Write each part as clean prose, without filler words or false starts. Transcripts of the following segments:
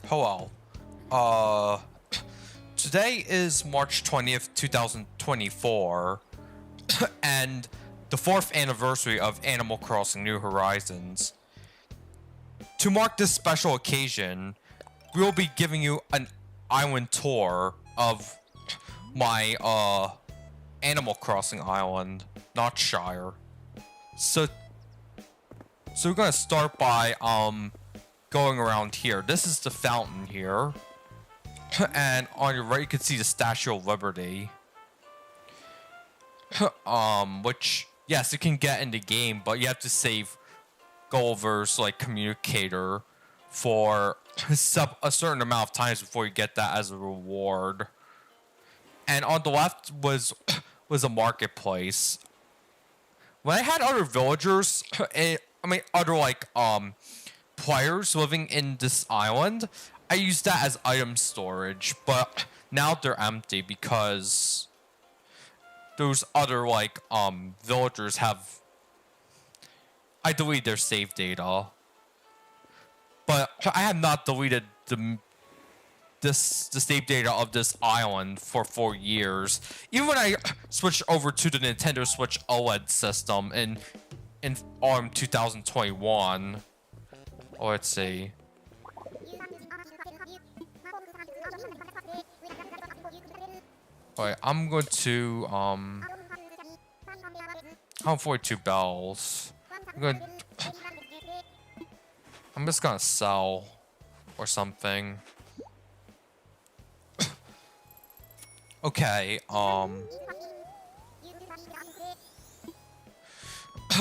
Hello. Uh, Today is March 20th, 2024, and the 4th anniversary of Animal Crossing New Horizons. To mark this special occasion, we will be giving you an island tour of my, Animal Crossing island, Notchshire. So we're gonna start by, going around here. This is the fountain here. And on your right, you can see the Statue of Liberty. Which, yes, you can get in the game, but you have to save Gulliver's, like, communicator for a certain amount of times before you get that as a reward. And on the left was a marketplace. When I had other villagers, other, like, players living in this island, I used that as item storage, but now they're empty because those other, like, villagers have... I deleted their save data. But I have not deleted the save data of this island for 4 years. Even when I switched over to the Nintendo Switch OLED system in autumn 2021. Oh, let's see. Alright, I'm going to, I'll 42 bells. I'm just gonna sell or something. Okay,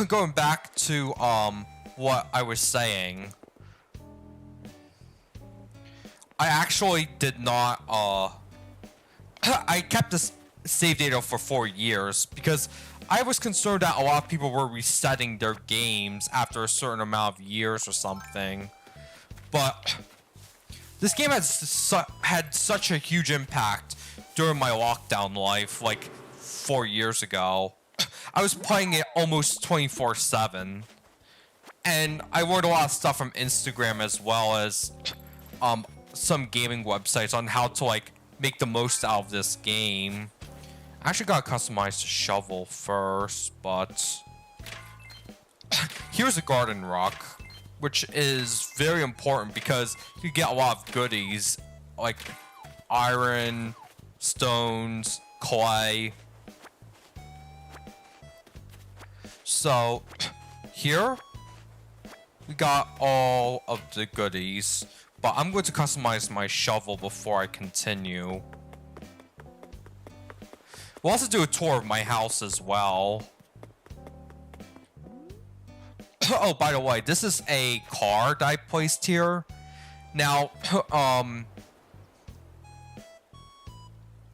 going back to, what I was saying. I actually did not, I kept this save data for 4 years because I was concerned that a lot of people were resetting their games after a certain amount of years or something. But this game had such a huge impact during my lockdown life, like 4 years ago. I was playing it almost 24/7. And I learned a lot of stuff from Instagram as well as some gaming websites on how to, like, make the most out of this game. I actually gotta customize the shovel first, but here's a garden rock, which is very important because you get a lot of goodies like iron, stones, clay. So here we got all of the goodies. But I'm going to customize my shovel before I continue. We'll also do a tour of my house as well. Oh, by the way, this is a car that I placed here. Now,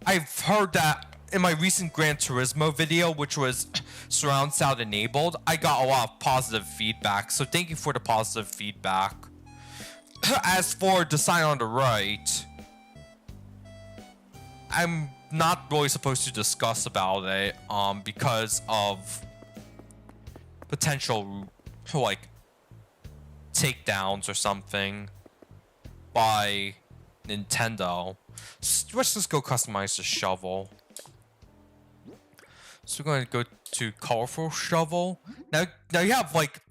I've heard that in my recent Gran Turismo video, which was surround sound enabled, I got a lot of positive feedback. So thank you for the positive feedback. As for the sign on the right, I'm not really supposed to discuss about it, because of potential, like, takedowns or something by Nintendo. Let's just go customize the shovel. So we're going to go to colorful shovel. Now you have, like,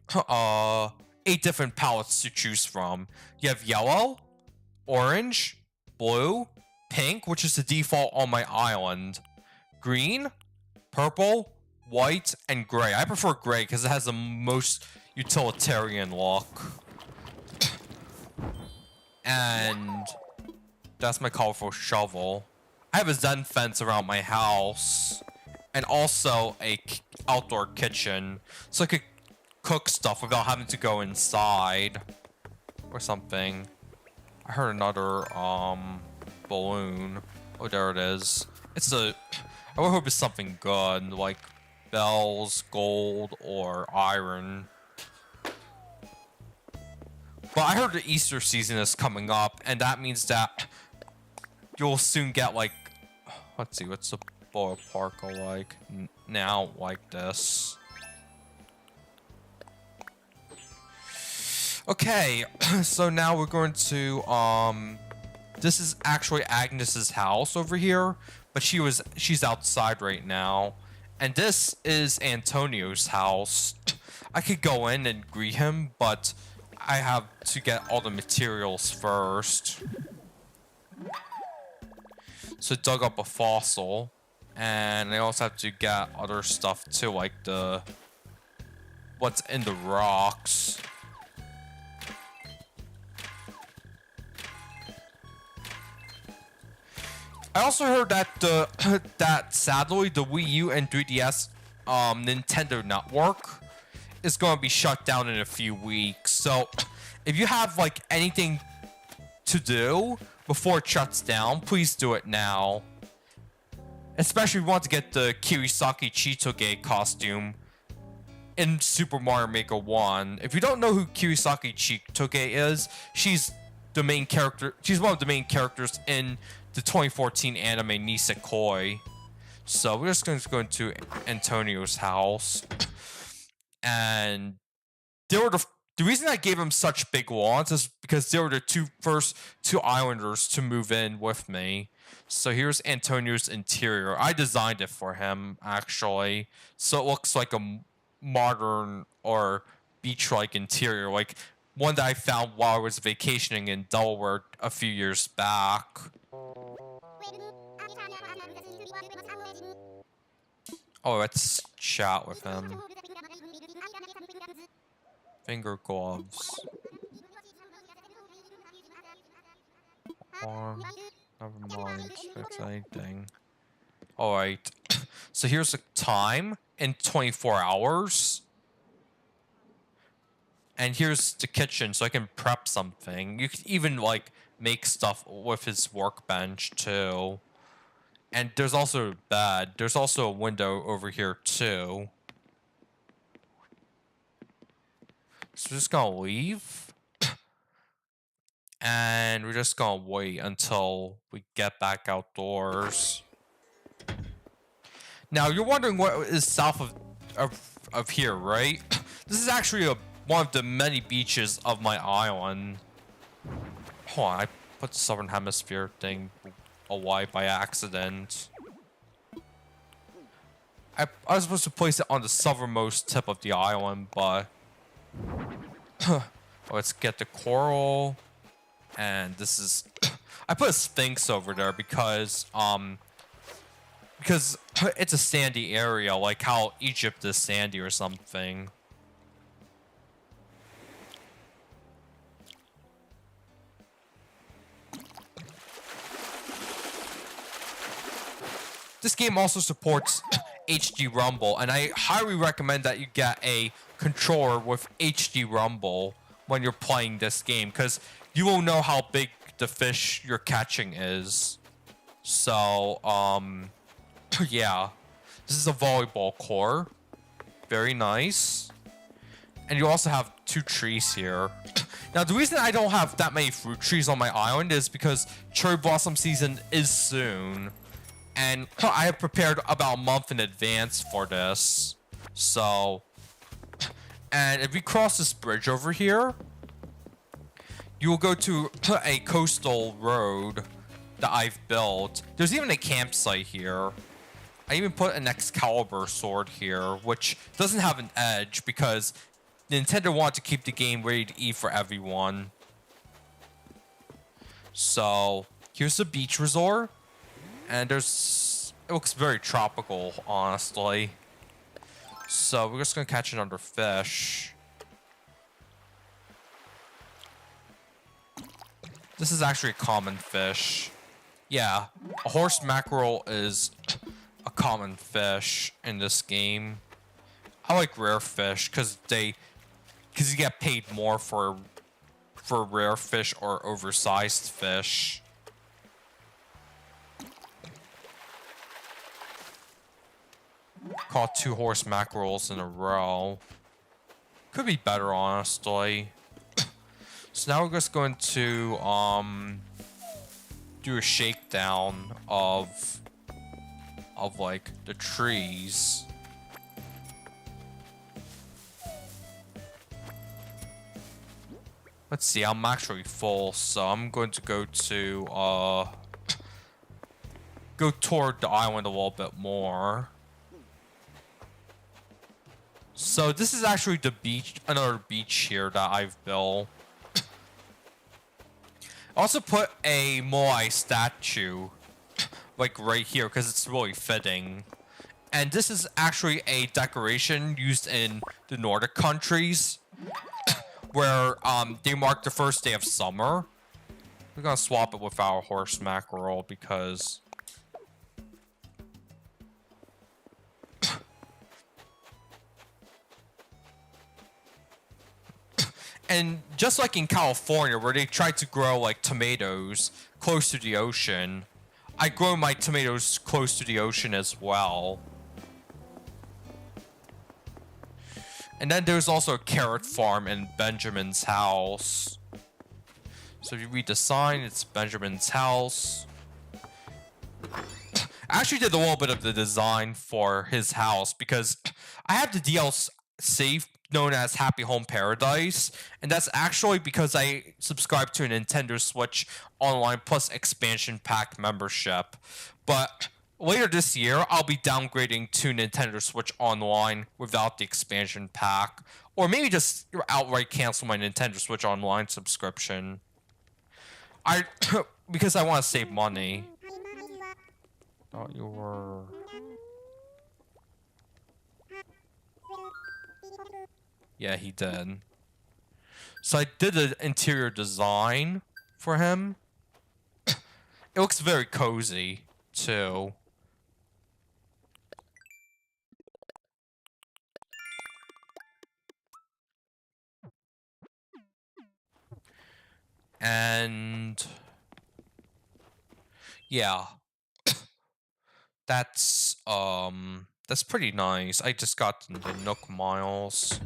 8 different palettes to choose from. You have yellow, orange, blue, pink, which is the default on my island, green, purple, white, and gray. I prefer gray because it has the most utilitarian look. And that's my colorful shovel. I have a Zen fence around my house and also a outdoor kitchen, so I could cook stuff without having to go inside or something. I heard another balloon. Oh, there it is. I would hope it's something good, like bells, gold, or iron. But I heard the Easter season is coming up, and that means that you'll soon get, like, let's see, what's the ballpark like now, like this. Okay, so now we're going to this is actually Agnes's house over here, but she's outside right now. And this is Antonio's house. I could go in and greet him, but I have to get all the materials first. So dug up a fossil, and I also have to get other stuff too, like what's in the rocks. I also heard that that sadly the Wii U and 3DS Nintendo network is going to be shut down in a few weeks. So if you have like anything to do before it shuts down, please do it now. Especially if you want to get the Kirisaki Chitoge costume in Super Mario Maker 1. If you don't know who Kirisaki Chitoge is, she's the main character. She's one of the main characters in the 2014 anime Nisekoi. So we're just going to go into Antonio's house. And they were the reason I gave him such big lawns is because they were the first two islanders to move in with me. So here's Antonio's interior. I designed it for him, actually. So it looks like a modern or beach-like interior, like one that I found while I was vacationing in Delaware a few years back. Oh, let's chat with him. Finger gloves. Never mind. Fix anything. Alright. So here's the time in 24 hours. And here's the kitchen, so I can prep something. You could even, like, make stuff with his workbench, too. And there's also a bed. There's also a window over here, too. So we're just gonna leave. And we're just gonna wait until we get back outdoors. Now, you're wondering what is south of here, right? This is actually one of the many beaches of my island. Hold on, I put the Southern Hemisphere thing away by accident. I was supposed to place it on the southernmost tip of the island, but... Let's get the coral. And this is... I put a sphinx over there because it's a sandy area, like how Egypt is sandy or something. This game also supports HD Rumble, and I highly recommend that you get a controller with HD Rumble when you're playing this game, because you will know how big the fish you're catching is. So, yeah. This is a volleyball court. Very nice. And you also have 2 trees here. Now, the reason I don't have that many fruit trees on my island is because cherry blossom season is soon. And I have prepared about a month in advance for this. So, and if we cross this bridge over here, you will go to a coastal road that I've built. There's even a campsite here. I even put an Excalibur sword here, which doesn't have an edge because Nintendo wanted to keep the game rated E for everyone. So, here's the beach resort. And it looks very tropical, honestly. So we're just gonna catch another fish. This is actually a common fish. Yeah, a horse mackerel is a common fish in this game. I like rare fish because you get paid more for rare fish or oversized fish. Caught 2 horse mackerels in a row. Could be better, honestly. So now we're just going to do a shakedown of like the trees. Let's see, I'm actually full, so I'm going to go to, go toward the island a little bit more. So this is actually the beach, another beach here that I've built. I also put a Moai statue, like right here, because it's really fitting. And this is actually a decoration used in the Nordic countries, where they mark the first day of summer. We're gonna swap it with our horse mackerel because and just like in California where they try to grow like tomatoes close to the ocean, I grow my tomatoes close to the ocean as well. And then there's also a carrot farm in Benjamin's house. So if you read the sign, it's Benjamin's house. I actually did a little bit of the design for his house because I have the DLC known as Happy Home Paradise, and that's actually because I subscribe to a Nintendo Switch Online Plus expansion pack membership. But later this year, I'll be downgrading to Nintendo Switch Online without the expansion pack, or maybe just outright cancel my Nintendo Switch Online subscription. Because I want to save money. Thought you were. Yeah, he did. So I did an interior design for him. It looks very cozy, too. And yeah. That's pretty nice. I just got the Nook Miles.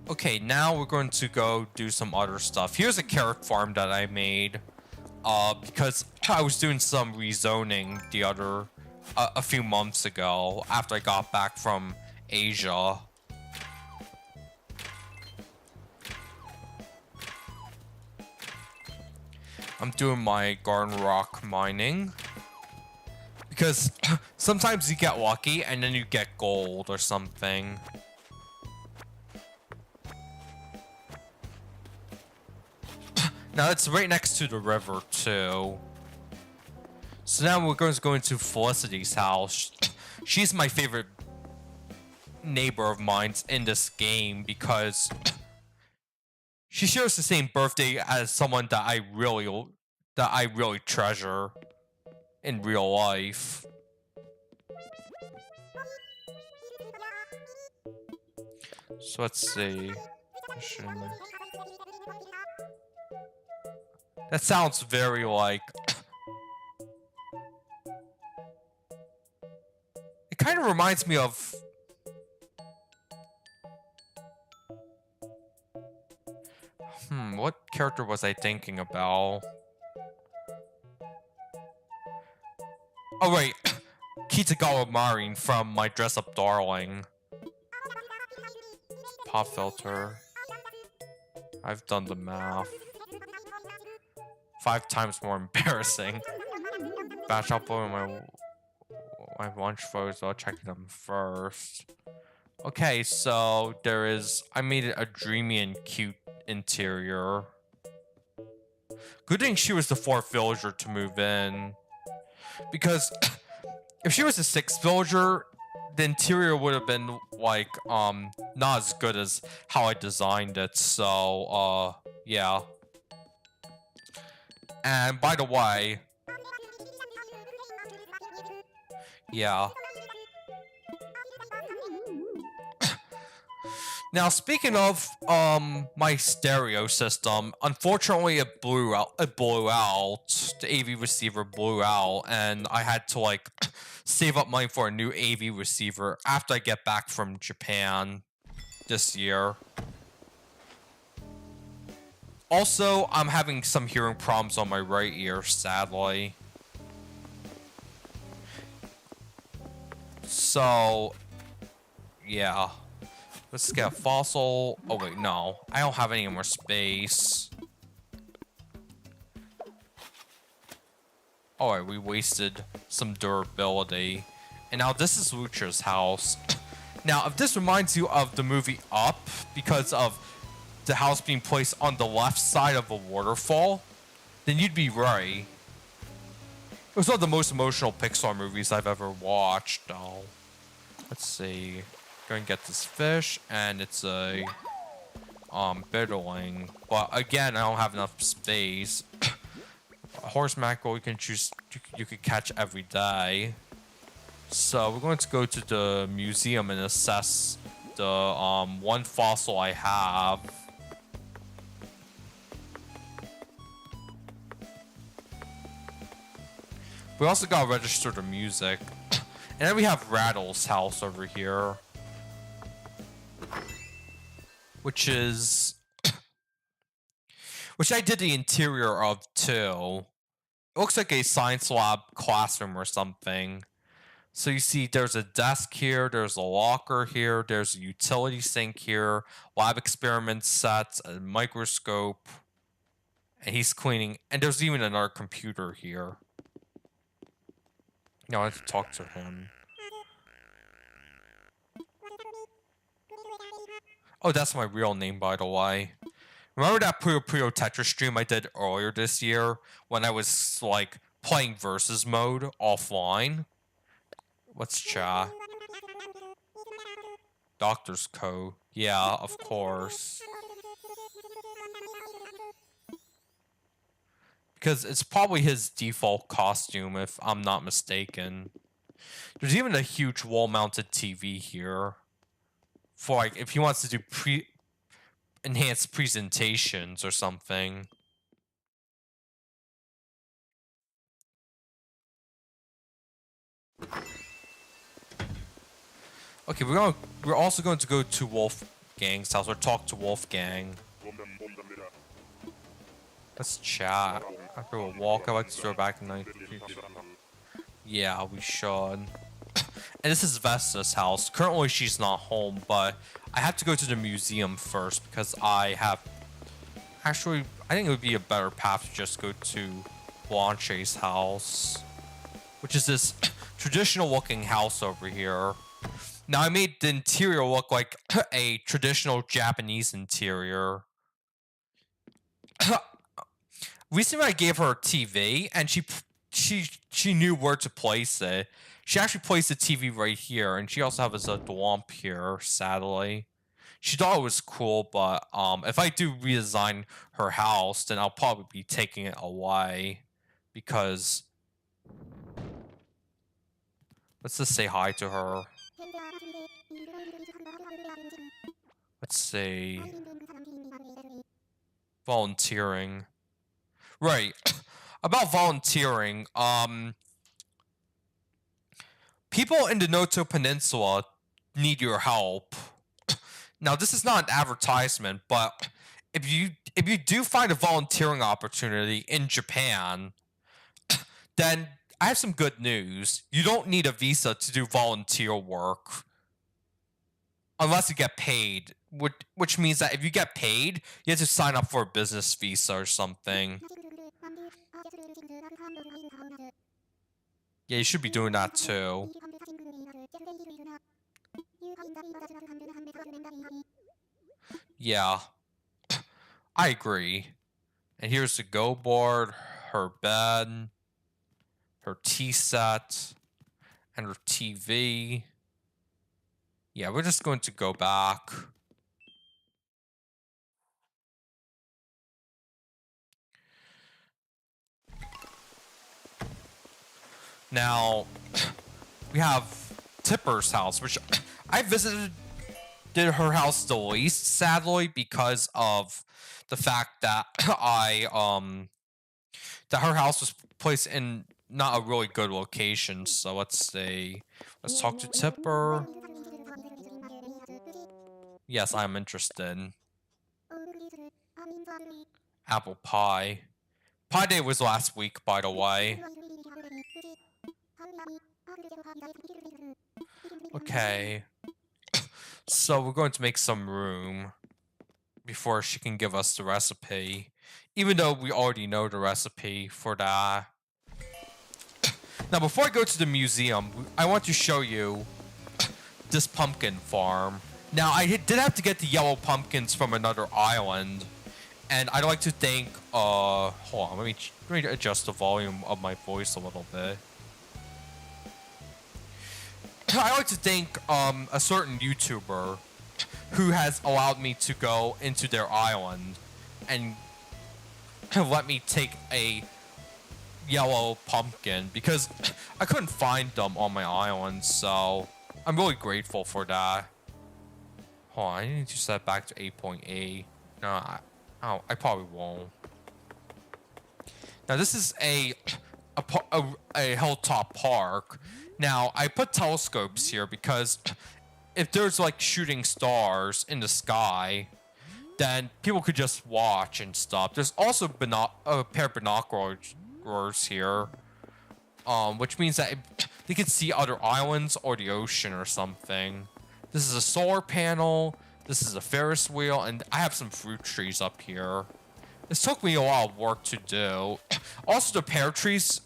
Okay, now we're going to go do some other stuff. Here's a carrot farm that I made. Because I was doing some rezoning a few months ago after I got back from Asia. I'm doing my garden rock mining. Because sometimes you get lucky and then you get gold or something. Now it's right next to the river too. So now we're going to go into Felicity's house. She's my favorite neighbor of mine in this game because she shares the same birthday as someone that I really treasure in real life. So let's see. That sounds very like... It kind of reminds me of... what character was I thinking about? Oh wait, Kitagawa Marin from My Dress Up Darling. Pop filter. I've done the math. 5 times more embarrassing. Batch uploading my lunch photos while checking them first. Okay, so I made it a dreamy and cute interior. Good thing she was the 4th villager to move in. Because if she was the 6th villager, the interior would have been like not as good as how I designed it. So yeah. And by the way, yeah. Now speaking of my stereo system, unfortunately it blew out. The AV receiver blew out, and I had to like save up money for a new AV receiver after I get back from Japan this year. Also, I'm having some hearing problems on my right ear, sadly. So, yeah. Let's get a fossil. Oh wait, no. I don't have any more space. Alright, we wasted some durability. And now this is Lucha's house. Now, if this reminds you of the movie Up, because of the house being placed on the left side of a waterfall, then you'd be right. It was one of the most emotional Pixar movies I've ever watched, though. Let's see. Go and get this fish, and it's a bitterling. But again, I don't have enough space. A horse mackerel you can choose. You could catch every day. So we're going to go to the museum and assess the one fossil I have. We also gotta register the music. And then we have Rattle's house over here. Which is... which I did the interior of too. It looks like a science lab classroom or something. So you see there's a desk here, there's a locker here, there's a utility sink here, lab experiment sets, a microscope. And he's cleaning. And there's even another computer here. No, I have to talk to him. Oh, that's my real name, by the way. Remember that Puyo Puyo Tetris stream I did earlier this year when I was, like, playing versus mode offline? Let's chat. Doctor's coat. Yeah, of course. Because it's probably his default costume, if I'm not mistaken. There's even a huge wall-mounted TV here. For, like, if he wants to do enhanced presentations or something. Okay, we're also going to go to Wolfgang's house or talk to Wolfgang. Let's chat. After a walk, I'd like to throw back in 90. Yeah, we should. And this is Vesta's house. Currently, she's not home, but I have to go to the museum first because I have... Actually, I think it would be a better path to just go to Blanche's house. Which is this traditional-looking house over here. Now, I made the interior look like a traditional Japanese interior. Recently, I gave her a TV, and she knew where to place it. She actually placed the TV right here, and she also has a Dwomp here, sadly. She thought it was cool, but if I do redesign her house, then I'll probably be taking it away. Because... let's just say hi to her. Let's see... volunteering. Right. About volunteering, people in the Noto Peninsula need your help. Now, this is not an advertisement, but if you do find a volunteering opportunity in Japan, then I have some good news. You don't need a visa to do volunteer work. Unless you get paid, which means that if you get paid, you have to sign up for a business visa or something. Yeah, you should be doing that too. Yeah, I agree. And here's the go board, her bed, her tea set, and her TV. Yeah, we're just going to go back. Now, we have Tipper's house, which I visited her house the least, sadly, because of the fact that that her house was placed in not a really good location. So let's talk to Tipper. Yes, I'm interested. Apple pie. Pie day was last week, by the way. Okay. So we're going to make some room before she can give us the recipe. Even though we already know the recipe for that. Now, before I go to the museum, I want to show you this pumpkin farm. Now, I did have to get the yellow pumpkins from another island. And I'd like to thank, hold on, let me adjust the volume of my voice a little bit. I'd like to thank, a certain YouTuber who has allowed me to go into their island and let me take a yellow pumpkin because I couldn't find them on my island, so I'm really grateful for that. Hold on, I need to set back to 8.8. No, I probably won't. Now this is a hilltop park. Now I put telescopes here because if there's like shooting stars in the sky, then people could just watch and stuff. There's also a pair of binoculars here, which means that they could see other islands or the ocean or something. This is a solar panel. This is a Ferris wheel, and I have some fruit trees up here. This took me a lot of work to do. Also, the pear trees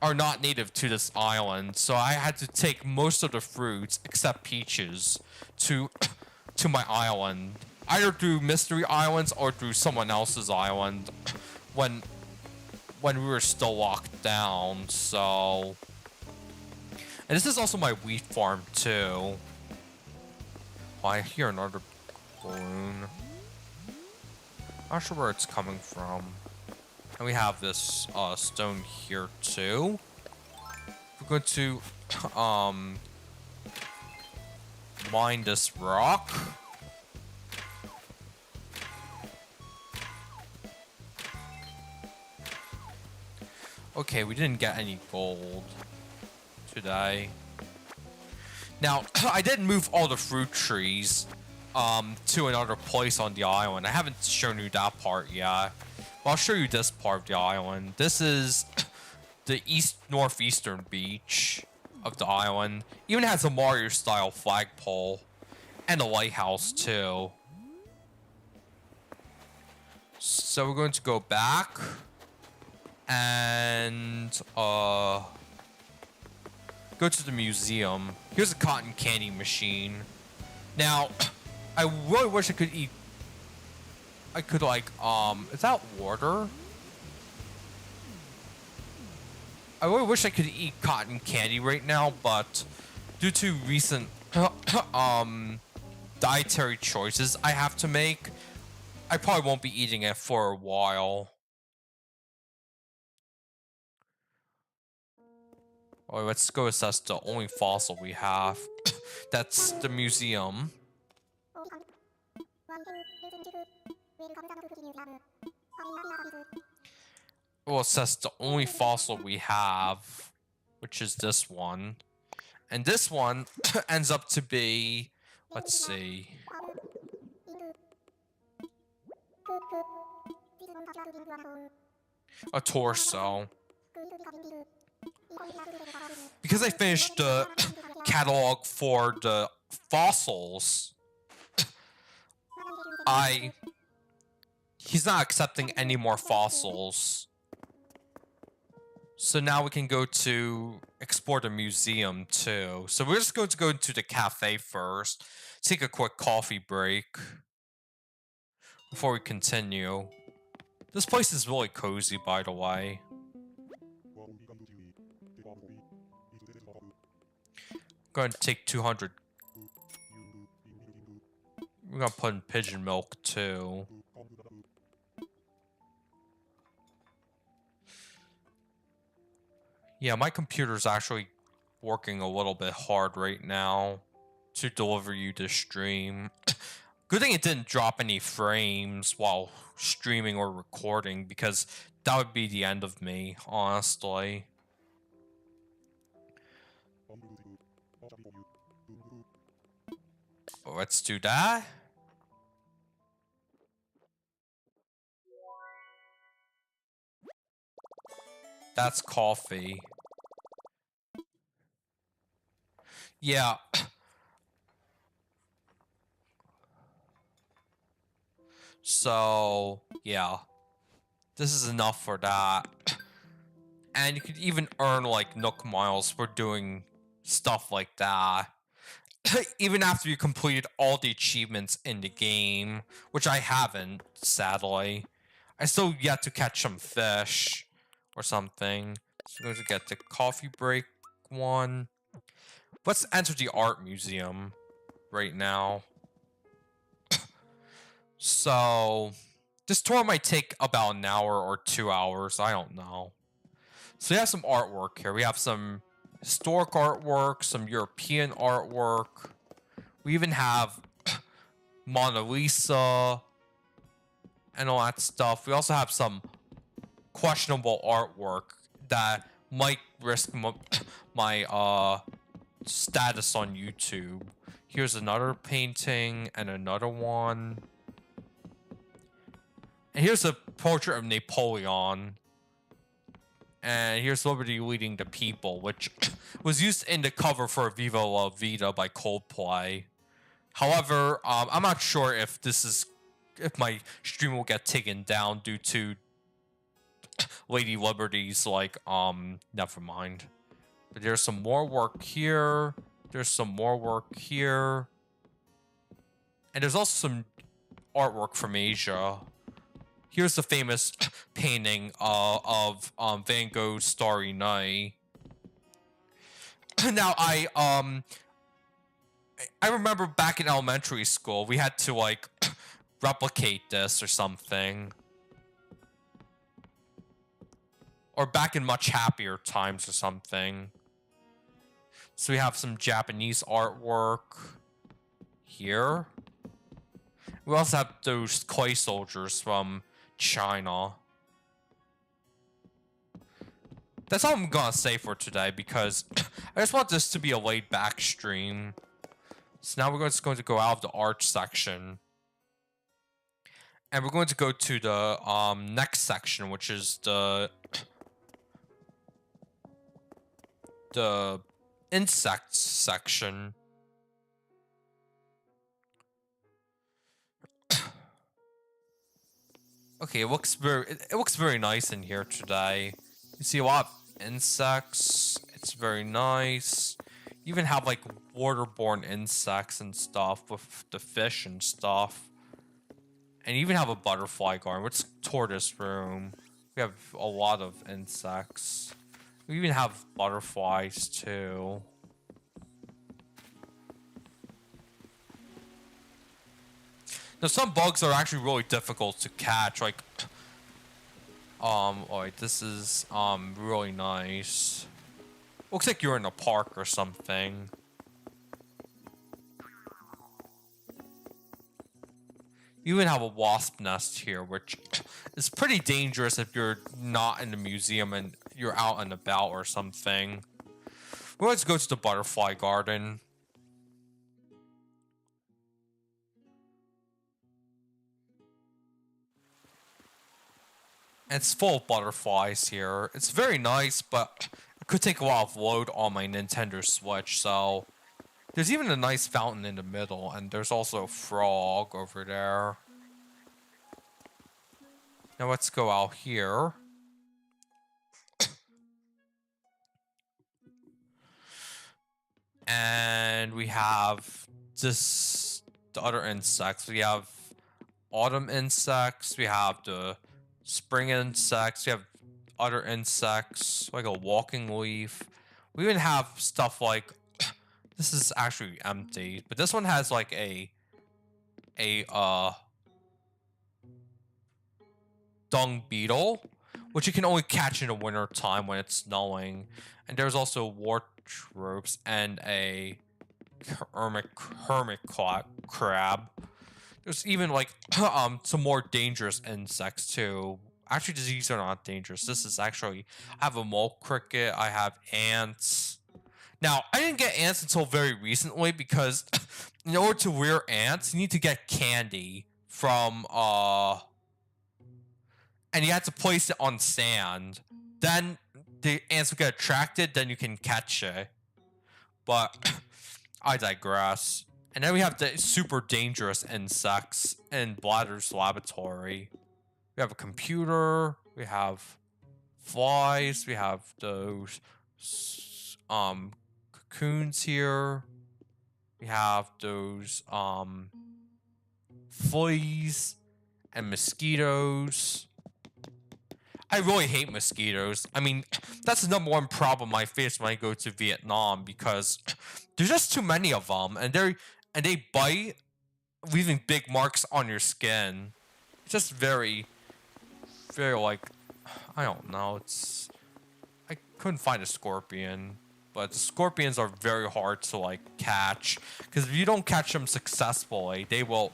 are not native to this island, so I had to take most of the fruits, except peaches, to my island. Either through Mystery Islands or through someone else's island when we were still locked down, so... And this is also my wheat farm, too. Oh, I hear another balloon. Not sure where it's coming from. And we have this stone here too. We're going to mine this rock. Okay, we didn't get any gold today. Now, I did move all the fruit trees to another place on the island. I haven't shown you that part yet. But I'll show you this part of the island. This is the northeastern beach of the island. Even has a Mario-style flagpole and a lighthouse too. So we're going to go back and go to the museum. Here's a cotton candy machine. Now, I really wish I could eat. I could like, is that water? I really wish I could eat cotton candy right now, but due to recent, dietary choices I have to make, I probably won't be eating it for a while. Alright, let's go assess the only fossil we have. That's the museum. We'll assess the only fossil we have, which is this one. And this one ends up to be, let's see. A torso. Because I finished the catalog for the fossils, he's not accepting any more fossils. So now we can go to explore the museum too. So we're just going to go into the cafe first, take a quick coffee break before we continue. This place is really cozy, by the way. I'm going to take 200. We're going to put in pigeon milk too. Yeah, my computer's actually working a little bit hard right now to deliver you this stream. Good thing it didn't drop any frames while streaming or recording, because that would be the end of me, honestly. Let's do that. That's coffee. Yeah. So yeah, this is enough for that. And you could even earn like Nook miles for doing stuff like that. Even after you completed all the achievements in the game, which I haven't, sadly. I still yet to catch some fish or something. So we're going to get the coffee break one. Let's enter the art museum right now. So this tour might take about an hour or 2 hours. I don't know. So we have some artwork here. We have some historic artwork, some European artwork. We even have Mona Lisa and all that stuff. We also have some questionable artwork that might risk my status on YouTube. Here's another painting and another one. And here's a portrait of Napoleon. And here's Liberty Leading the People, which was used in the cover for Viva La Vida by Coldplay. However, I'm not sure if if my stream will get taken down due to Lady Liberty's, like, never mind. But there's some more work here. There's some more work here. And there's also some artwork from Asia. Here's the famous painting of Van Gogh's Starry Night. Now, I remember back in elementary school, we had to, like, replicate this or something. Or back in much happier times or something. So we have some Japanese artwork here. We also have those clay soldiers from China. That's all I'm gonna say for today because I just want this to be a laid back stream. So now we're just going to go out of the art section. And we're going to go to the next section, which is the insects section. Okay, it looks very nice in here today. You see a lot of insects. It's very nice. You even have like waterborne insects and stuff with the fish and stuff. And you even have a butterfly garden. Let's tour this room. We have a lot of insects. We even have butterflies too. Now some bugs are actually really difficult to catch. Like, wait, this is really nice. Looks like you're in a park or something. You even have a wasp nest here, which is pretty dangerous if you're not in the museum and you're out and about or something. Well, let's go to the butterfly garden. And it's full of butterflies here. It's very nice, but it could take a lot of load on my Nintendo Switch, so... There's even a nice fountain in the middle, and there's also a frog over there. Now let's go out here. And we have the other insects. We have autumn insects. We have the spring insects. We have other insects, like a walking leaf. We even have stuff like... This is actually empty, but this one has like a dung beetle, which you can only catch in the winter time when it's snowing. And there's also wartropes and a hermit crab. There's even like some more dangerous insects too. Actually, these are not dangerous. This is actually, I have a mole cricket. I have ants. Now, I didn't get ants until very recently because in order to rear ants, you need to get candy from, and you have to place it on sand. Then the ants will get attracted, then you can catch it. But I digress. And then we have the super dangerous insects in Bladder's laboratory. We have a computer. We have flies. We have those cocoons here. We have those fleas and mosquitoes. I really hate mosquitoes. I mean, that's the #1 problem I face when I go to Vietnam because there's just too many of them, and they bite, leaving big marks on your skin. It's just very, very like, I don't know. I couldn't find a scorpion, but scorpions are very hard to like catch because if you don't catch them successfully, they will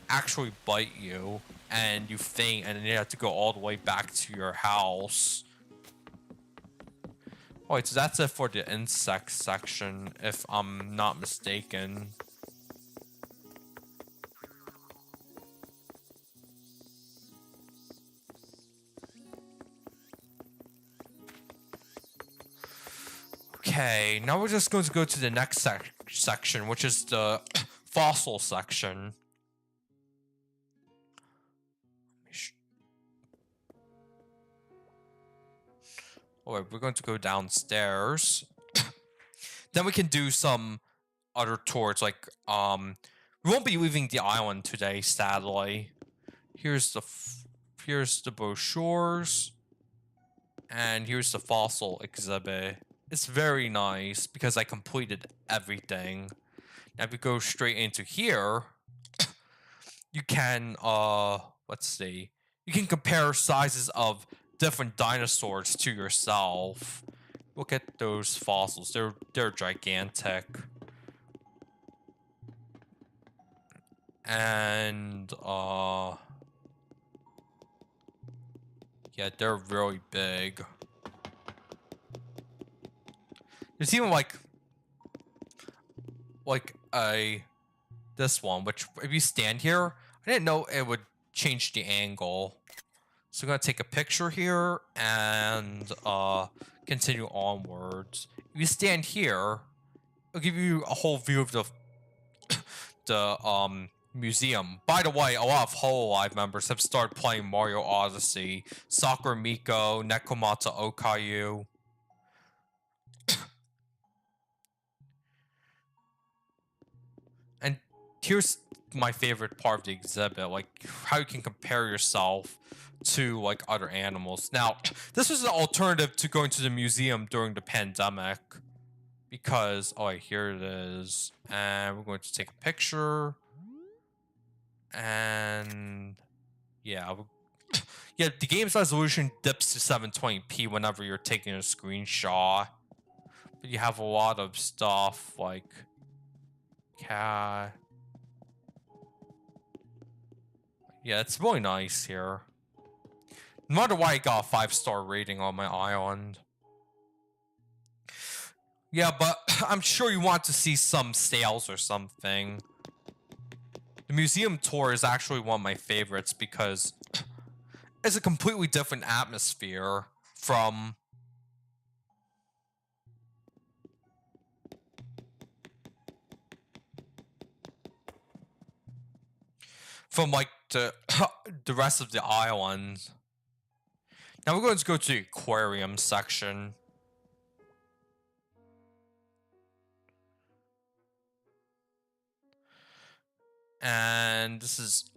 actually bite you and you faint, and then you have to go all the way back to your house. Alright, so that's it for the insect section, if I'm not mistaken. Okay, now we're just going to go to the next section, which is the fossil section. Alright, we're going to go downstairs. Then we can do some other tours, like, we won't be leaving the island today, sadly. Here's the brochures. And here's the fossil exhibit. It's very nice because I completed everything. Now if you go straight into here, you can, let's see. You can compare sizes of different dinosaurs to yourself. Look at those fossils. They're gigantic. And yeah, they're really big. There's even like this one, which if you stand here, I didn't know it would change the angle. So I'm gonna take a picture here and continue onwards. If you stand here, it'll give you a whole view of the museum. By the way, a lot of Hololive members have started playing Mario Odyssey. Sakura Miko, Nekomata Okayu. And here's my favorite part of the exhibit, like how you can compare yourself to like other animals. Now, this was an alternative to going to the museum during the pandemic because, oh, here it is. And we're going to take a picture. And yeah, yeah, the game's resolution dips to 720p whenever you're taking a screenshot. But you have a lot of stuff like cat. Yeah, it's really nice here. No matter why I got a 5-star rating on my island. Yeah, but I'm sure you want to see some sales or something. The museum tour is actually one of my favorites because it's a completely different atmosphere from like the rest of the island. Now we're going to go to the aquarium section. And this is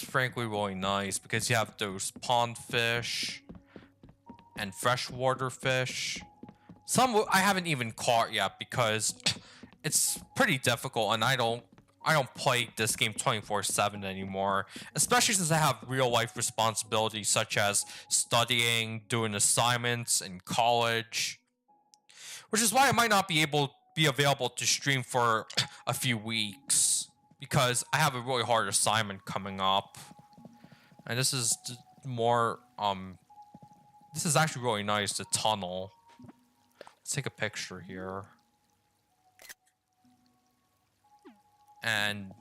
frankly really nice because you have those pond fish and freshwater fish. Some I haven't even caught yet because it's pretty difficult, and I don't play this game 24/7 anymore, especially since I have real life responsibilities such as studying, doing assignments in college, which is why I might not be available to stream for a few weeks because I have a really hard assignment coming up. And this is more this is actually really nice, the tunnel. Let's take a picture here. And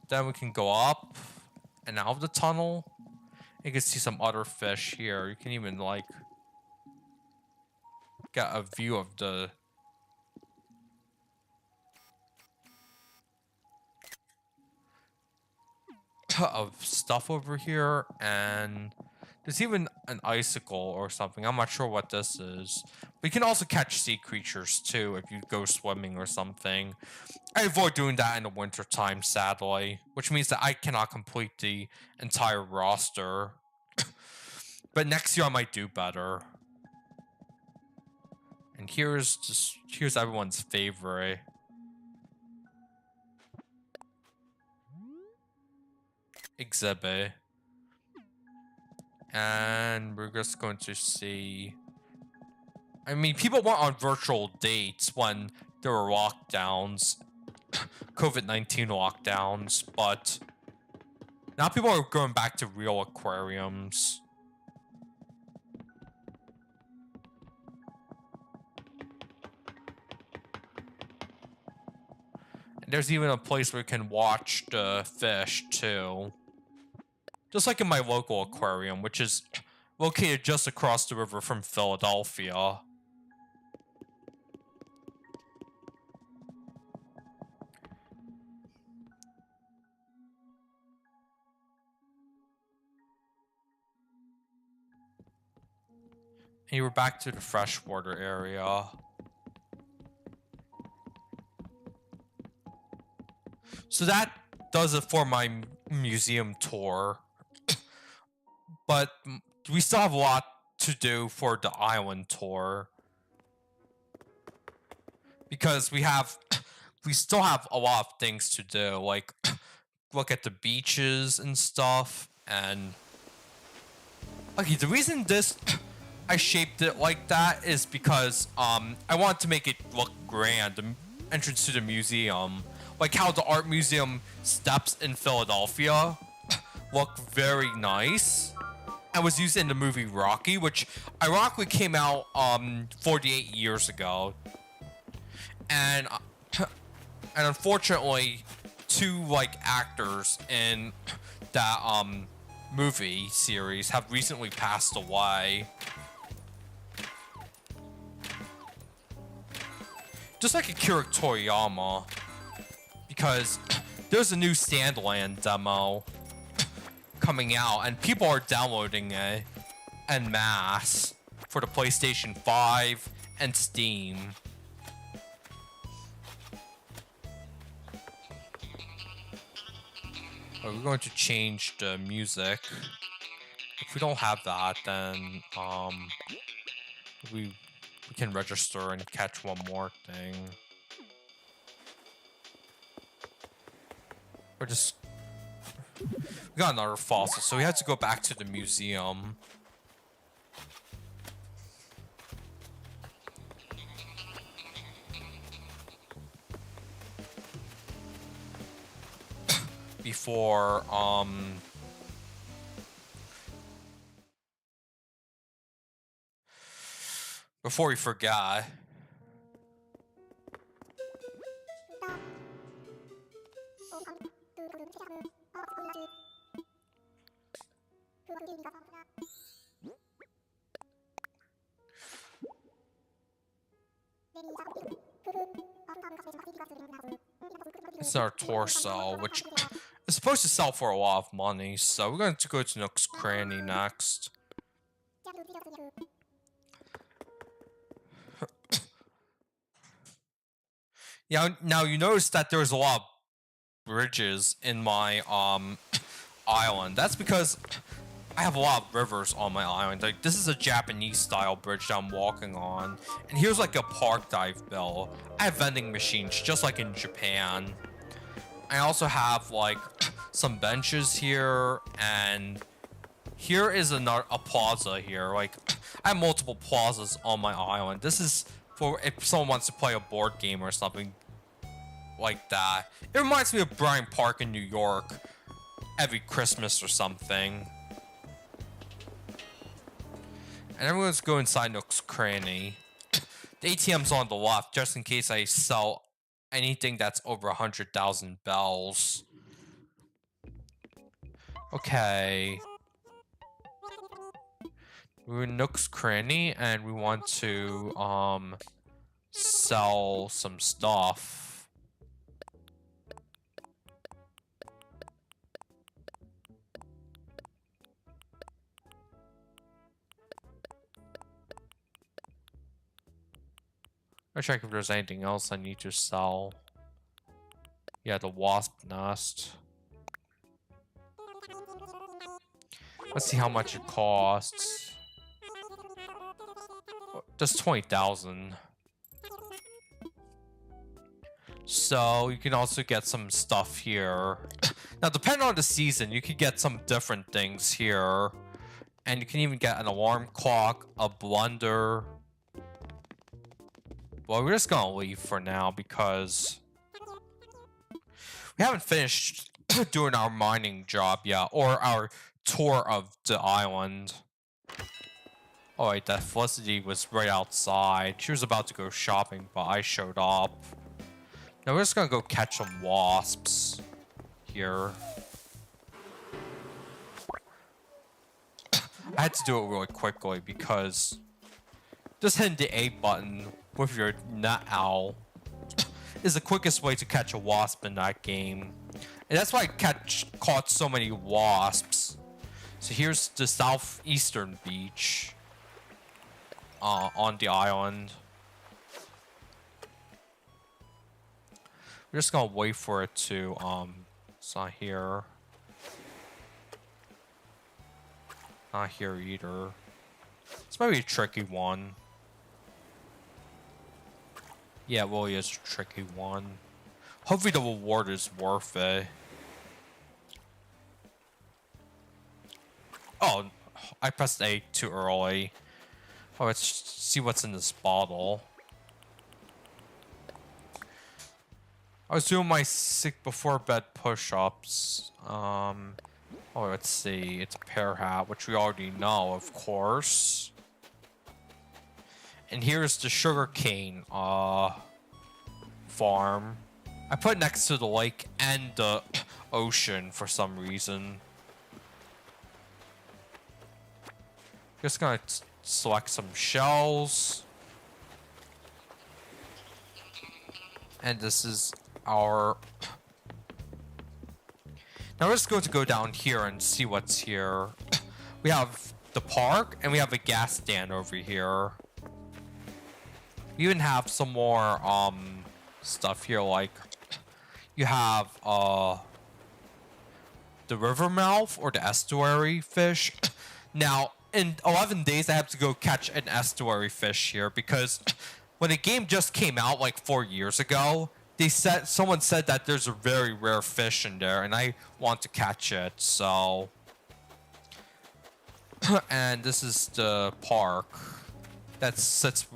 then we can go up and out of the tunnel. You can see some other fish here. You can even like get a view of the of stuff over here, and there's even an icicle or something. I'm not sure what this is. But you can also catch sea creatures too if you go swimming or something. I avoid doing that in the winter time, sadly, which means that I cannot complete the entire roster. But next year I might do better. And here's everyone's favorite. Exhibit. And we're just going to see. I mean, people went on virtual dates when there were lockdowns, COVID-19 lockdowns, but now people are going back to real aquariums. And there's even a place where you can watch the fish too. Just like in my local aquarium, which is located just across the river from Philadelphia. And we're back to the freshwater area. So that does it for my museum tour. But we still have a lot to do for the island tour. Because we still have a lot of things to do. Like, look at the beaches and stuff. And okay, the reason I shaped it like that is because I wanted to make it look grand. The entrance to the museum, like how the art museum steps in Philadelphia look very nice. And was used in the movie Rocky, which ironically came out 48 years ago. And unfortunately, two actors in that movie series have recently passed away. Just like Akira Toriyama, because there's a new Sandland demo coming out, and people are downloading it en masse for the PlayStation 5 and Steam. We're going to change the music. If we don't have that, then we can register and catch one more thing. We're just... We got another fossil, so we had to go back to the museum. Before we forget. It's our torso, which is supposed to sell for a lot of money, so we're going to go to Nook's Cranny next. Yeah, now you notice that there's a lot of bridges in my island. That's because I have a lot of rivers on my island. Like, this is a Japanese style bridge that I'm walking on. And here's like a park dive bell. I have vending machines just like in Japan. I also have like some benches here, and here is a plaza here. Like, I have multiple plazas on my island. This is for if someone wants to play a board game or something like that. It reminds me of Bryant Park in New York every Christmas or something. And everyone's go inside Nook's Cranny. The ATM's on the left, just in case I sell anything that's over 100,000 bells. Okay. We're in Nook's Cranny, and we want to sell some stuff. I'll check if there's anything else I need to sell. Yeah, the wasp nest. Let's see how much it costs. Just 20,000. So you can also get some stuff here. Now, depending on the season, you can get some different things here. And you can even get an alarm clock, a blender. Well, we're just gonna leave for now because we haven't finished doing our mining job yet, or our tour of the island. Oh wait, that Felicity was right outside. She was about to go shopping, but I showed up. Now we're just gonna go catch some wasps here. I had to do it really quickly because just hitting the A button with your nut owl is the quickest way to catch a wasp in that game. And that's why I caught so many wasps. So here's the southeastern beach on the island. We're just gonna wait for it to it's not here. Not here either. It's maybe a tricky one. Yeah, it really is a tricky one. Hopefully the reward is worth it. Oh, I pressed A too early. Oh, let's see what's in this bottle. I was doing my sick before bed push-ups. Oh, let's see. It's a pear hat, which we already know, of course. And here's the sugarcane farm. I put it next to the lake and the ocean for some reason. Just gonna select some shells. And this is our... Now we're just going to go down here and see what's here. We have the park and we have a gas stand over here. We even have some more stuff here, like you have the river mouth or the estuary fish. Now in 11 days I have to go catch an estuary fish here because when the game just came out like 4 years ago, someone said that there's a very rare fish in there, and I want to catch it. So, and this is the park that sits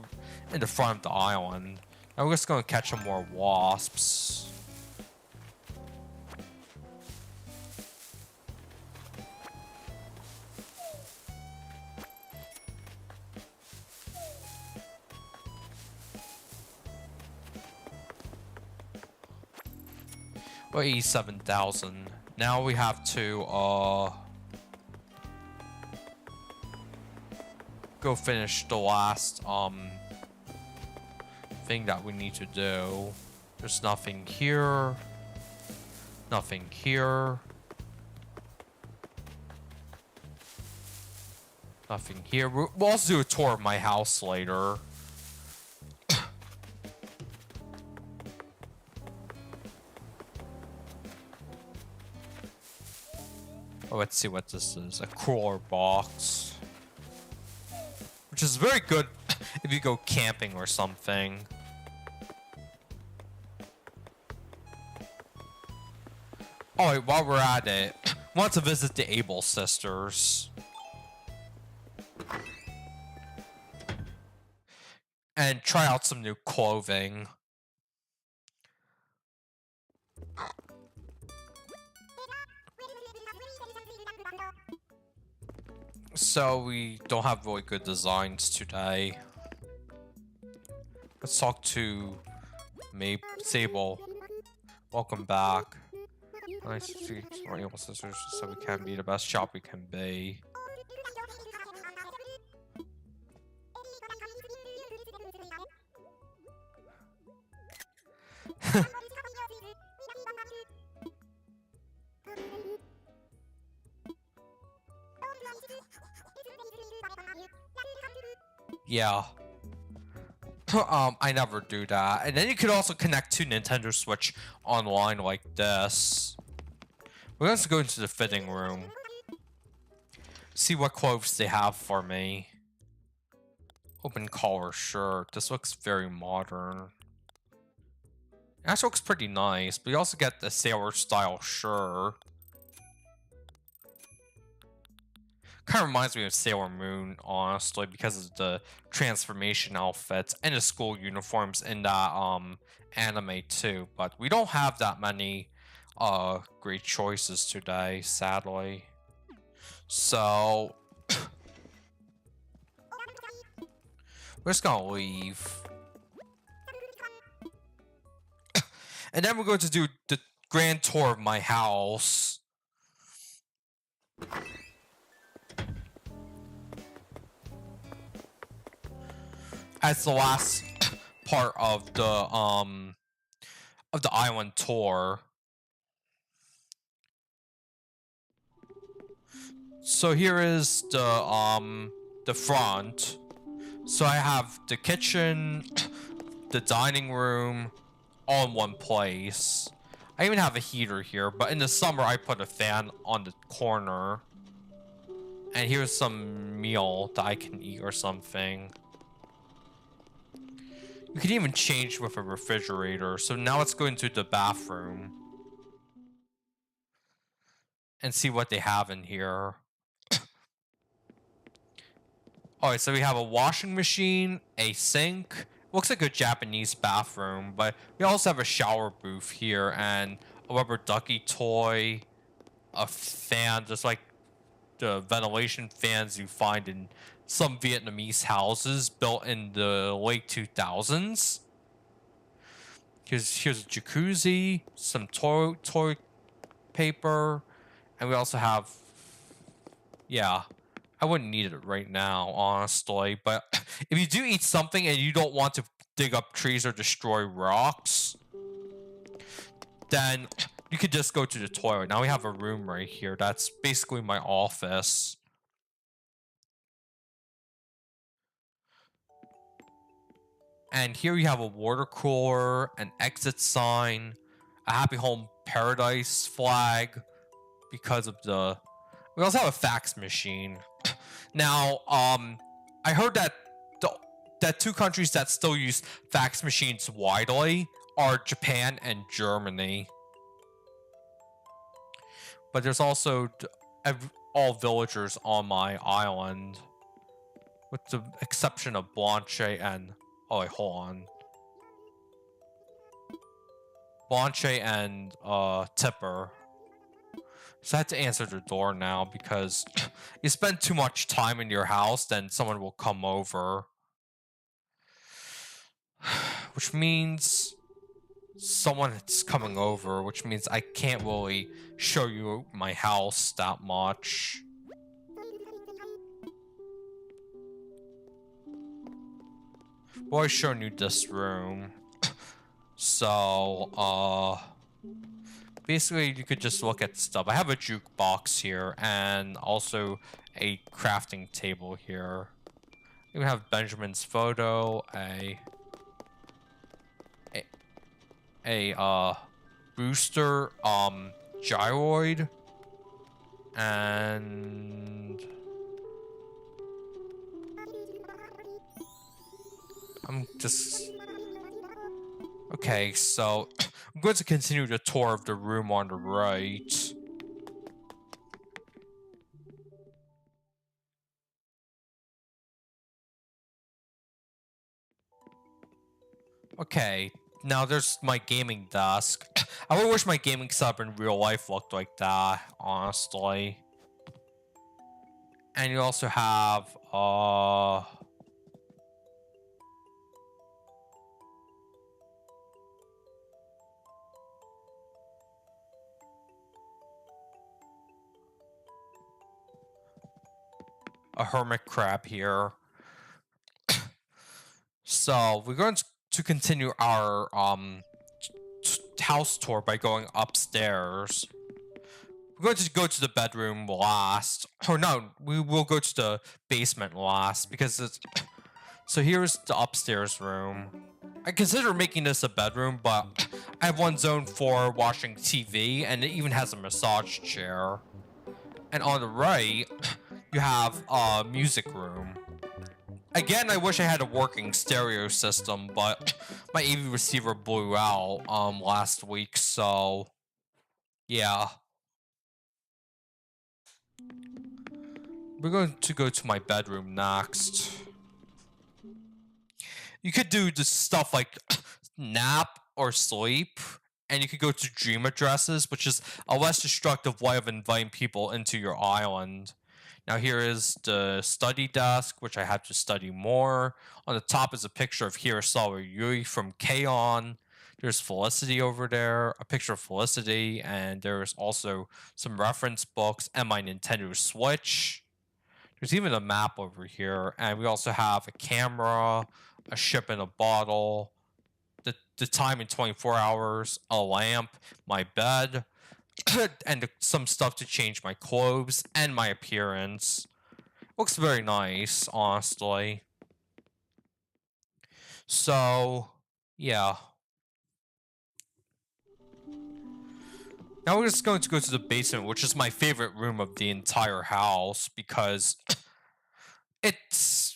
in the front of the island. Now we're just gonna catch some more wasps. Well, 87,000. Now we have to go finish the last thing that we need to do. There's nothing here. Nothing here. Nothing here. We'll also do a tour of my house later. Oh, let's see what this is. A cooler box. Which is very good if you go camping or something. Oh, wait, while we're at it, I want to visit the Able sisters. And try out some new clothing. So we don't have really good designs today. Let's talk to Sable. Welcome back. Nice to see our Able sisters so we can be the best shop we can be. Yeah. I never do that. And then you could also connect to Nintendo Switch online like this. We're going to go into the fitting room. See what clothes they have for me. Open collar shirt. This looks very modern. It actually looks pretty nice, but you also get the sailor style shirt. Kind of reminds me of Sailor Moon, honestly, because of the transformation outfits and the school uniforms in that anime too. But we don't have that many great choices today, sadly. So we're just gonna leave. And then we're going to do the grand tour of my house. As the last part of the island tour. So here is the front. So I have the kitchen, the dining room, all in one place. I even have a heater here, but in the summer I put a fan on the corner. And here's some meal that I can eat or something. You can even change with a refrigerator. So now let's go into the bathroom and see what they have in here. Alright, so we have a washing machine, a sink. Looks like a Japanese bathroom, but we also have a shower booth here and a rubber ducky toy, a fan, just like the ventilation fans you find in some Vietnamese houses built in the late 2000s. Here's a jacuzzi, some toilet paper, and we also have, yeah, I wouldn't need it right now, honestly, but if you do eat something and you don't want to dig up trees or destroy rocks, then you could just go to the toilet. Now we have a room right here. That's basically my office. And here you have a water cooler, an exit sign, a Happy Home Paradise flag because of the... We also have a fax machine. Now, I heard that that two countries that still use fax machines widely are Japan and Germany. But there's also all villagers on my island, with the exception of Blanche and... Oh wait, hold on. Blanche and Tipper. So I have to answer the door now because you spend too much time in your house, then someone will come over. Which means someone is coming over, which means I can't really show you my house that much. Well, I've shown you this room. So, basically, you could just look at stuff. I have a jukebox here, and also a crafting table here. We have Benjamin's photo, a booster, gyroid, and I'm just... Okay, so I'm going to continue the tour of the room on the right. Okay, now there's my gaming desk. I would wish my gaming setup in real life looked like that, honestly. And you also have, a hermit crab here. So we're going to continue our house tour by going upstairs. We're going to go to the bedroom last. Or no, we will go to the basement last because it's So here's the upstairs room. I consider making this a bedroom, but I have one zone for watching TV, and it even has a massage chair. And on the right, you have a music room. Again, I wish I had a working stereo system, but my AV receiver blew out last week, so yeah. We're going to go to my bedroom next. You could do the stuff like nap or sleep, and you could go to dream addresses, which is a less destructive way of inviting people into your island. Now here is the study desk, which I have to study more. On the top is a picture of Hirasawa Yui from K-On! There's Felicity over there, a picture of Felicity, and there's also some reference books and my Nintendo Switch. There's even a map over here, and we also have a camera, a ship in a bottle, the time in 24 hours, a lamp, my bed, and some stuff to change my clothes and my appearance. Looks very nice, honestly. So, yeah. Now we're just going to go to the basement, which is my favorite room of the entire house, because it's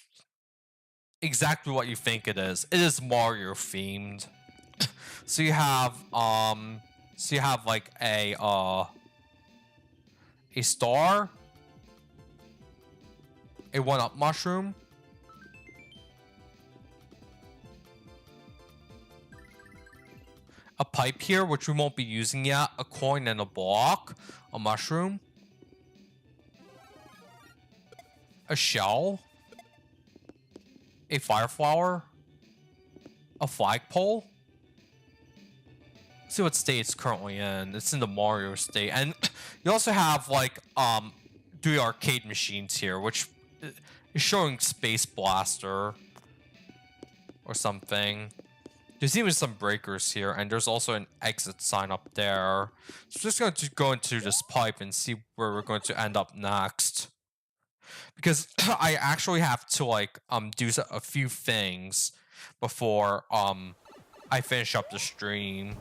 exactly what you think it is. It is Mario themed. So you have like a star, a 1-up mushroom, a pipe here, which we won't be using yet, a coin and a block, a mushroom, a shell, a fire flower, a flagpole. See what state it's currently in. It's in the Mario state. And you also have like 3 arcade machines here, which is showing Space Blaster or something. There's even some breakers here, and there's also an exit sign up there. So we're just going to go into this pipe and see where we're going to end up next. Because I actually have to like do a few things before I finish up the stream.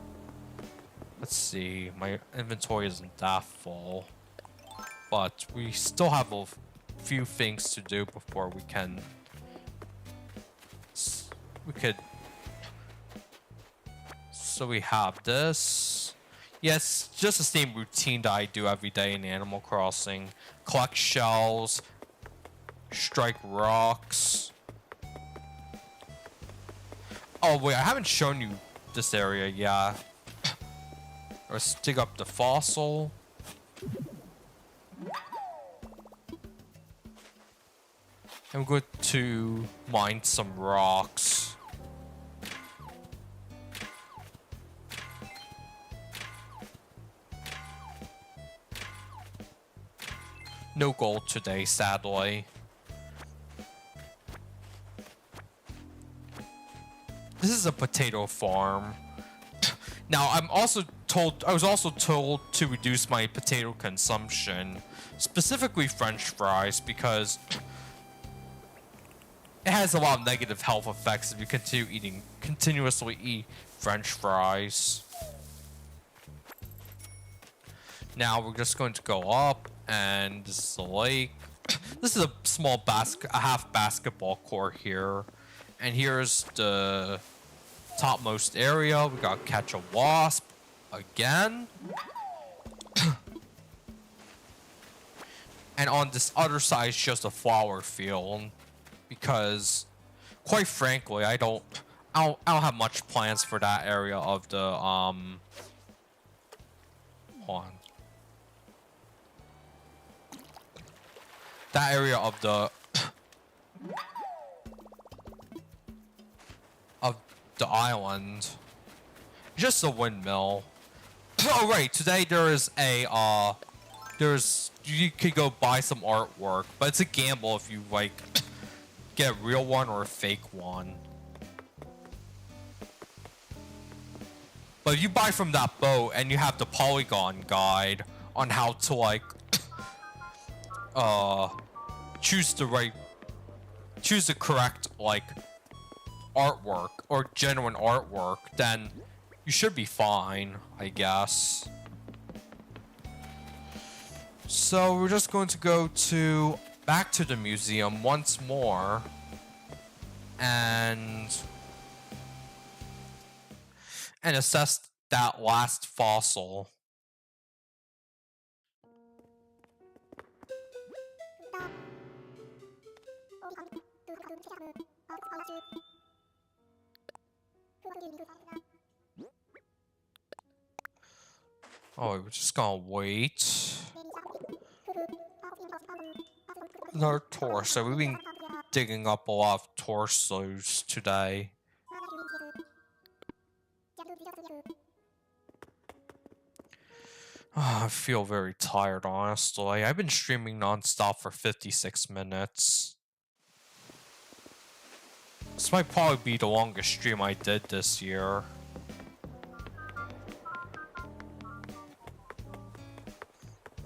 Let's see, my inventory isn't that full, but we still have a few things to do before we could. So we have this. Yes, just the same routine that I do every day in Animal Crossing. Collect shells, strike rocks. Oh wait, I haven't shown you this area yet. Let's dig up the fossil. And we're going to mine some rocks. No gold today, sadly. This is a potato farm. Now, I was also told to reduce my potato consumption, specifically French fries, because it has a lot of negative health effects if you continuously eat French fries. Now we're just going to go up, and this is the lake. This is a small half basketball court here, and here's the topmost area. We gotta catch a wasp again. And on this other side is just a flower field, because quite frankly I don't have much plans for that area of the hold on. That area of the island. Just a windmill. Oh right, today there is a you could go buy some artwork, but it's a gamble if you like get a real one or a fake one. But if you buy from that boat and you have the polygon guide on how to like choose the right choose the correct like artwork or genuine artwork, then you should be fine, I guess. So we're just going to go back to the museum once more and assess that last fossil. Oh, we're just gonna wait. Another torso. We've been digging up a lot of torsos today. I feel very tired, honestly. I've been streaming non-stop for 56 minutes. This might probably be the longest stream I did this year.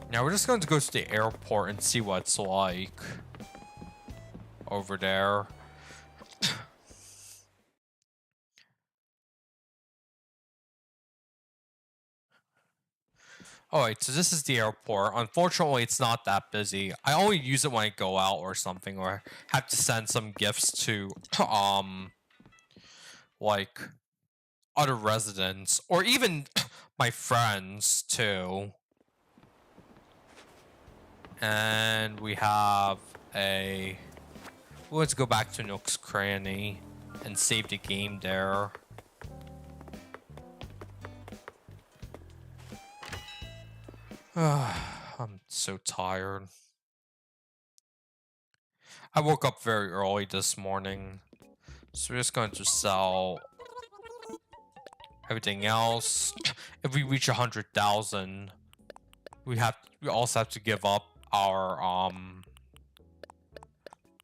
Now we're just going to go to the airport and see what it's like over there. Alright, so this is the airport. Unfortunately, it's not that busy. I only use it when I go out or something, or have to send some gifts to, like, other residents, or even my friends, too. And we have a... Let's go back to Nook's Cranny and save the game there. I'm so tired. I woke up very early this morning, so we're just going to sell everything else. If we reach 100,000, we also have to give up our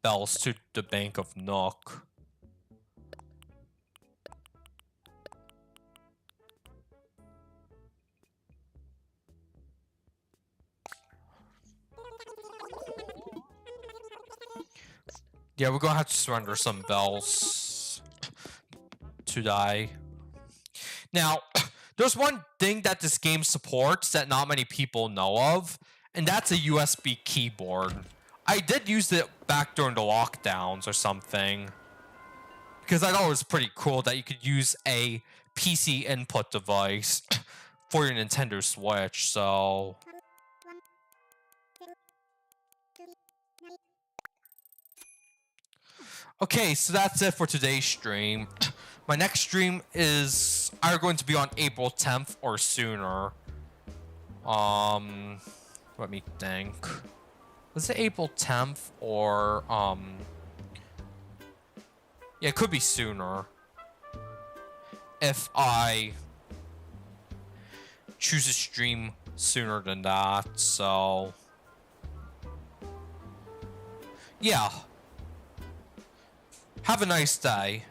bells to the Bank of Nook. Yeah, we're gonna have to surrender some bells to die. Now, there's one thing that this game supports that not many people know of, and that's a USB keyboard. I did use it back during the lockdowns or something, because I thought it was pretty cool that you could use a PC input device for your Nintendo Switch, so... Okay, so that's it for today's stream. My next stream is either going to be on April 10th or sooner. Let me think. Was it April 10th or yeah, it could be sooner. If I choose to stream sooner than that, so yeah. Have a nice day.